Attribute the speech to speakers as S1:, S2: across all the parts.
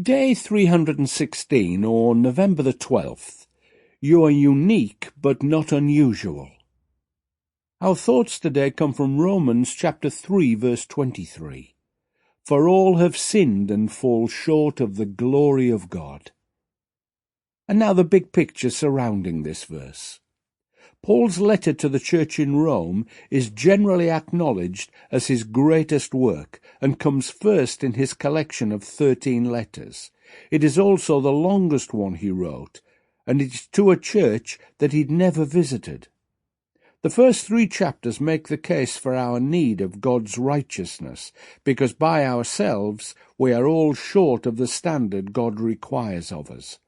S1: Day 316, or November the 12th. You are unique but not unusual. Our thoughts today come from Romans chapter 3, verse 23. For all have sinned and fall short of the glory of God. And now the big picture surrounding this verse. Paul's letter to the church in Rome is generally acknowledged as his greatest work and comes first in his collection of 13 letters. It is also the longest one he wrote, and it is to a church that he'd never visited. The first 3 chapters make the case for our need of God's righteousness, because by ourselves we are all short of the standard God requires of us.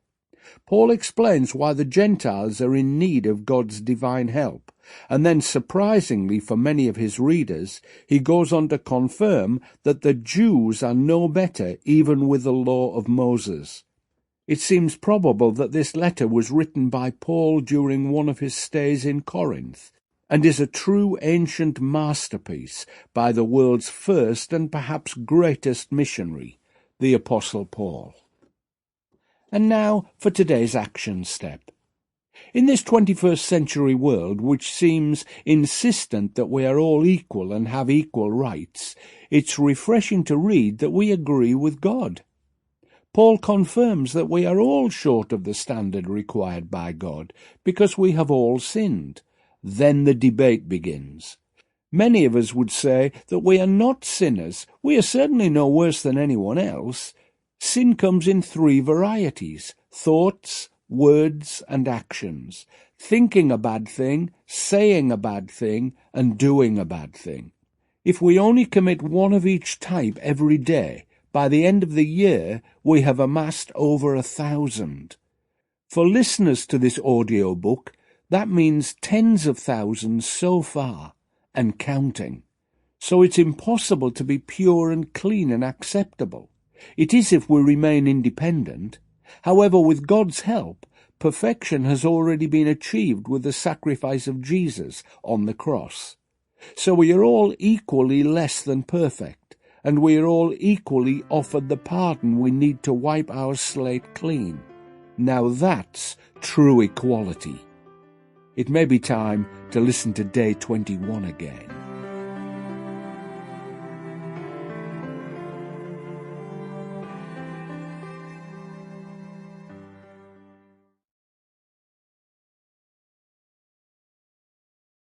S1: Paul explains why the Gentiles are in need of God's divine help, and then, surprisingly for many of his readers, he goes on to confirm that the Jews are no better even with the law of Moses. It seems probable that this letter was written by Paul during one of his stays in Corinth, and is a true ancient masterpiece by the world's first and perhaps greatest missionary, the Apostle Paul. And now for today's action step. In this 21st century world, which seems insistent that we are all equal and have equal rights, it's refreshing to read that we agree with God. Paul confirms that we are all short of the standard required by God because we have all sinned. Then the debate begins. Many of us would say that we are not sinners. We are certainly no worse than anyone else. Sin comes in 3 varieties: thoughts, words, and actions. Thinking a bad thing, saying a bad thing, and doing a bad thing. If we only commit one of each type every day, by the end of the year we have amassed over 1,000. For listeners to this audio book, that means tens of thousands so far, and counting. So it's impossible to be pure and clean and acceptable. It is if we remain independent. However, with God's help, perfection has already been achieved with the sacrifice of Jesus on the cross. So we are all equally less than perfect, and we are all equally offered the pardon we need to wipe our slate clean. Now that's true equality. It may be time to listen to day 21 again.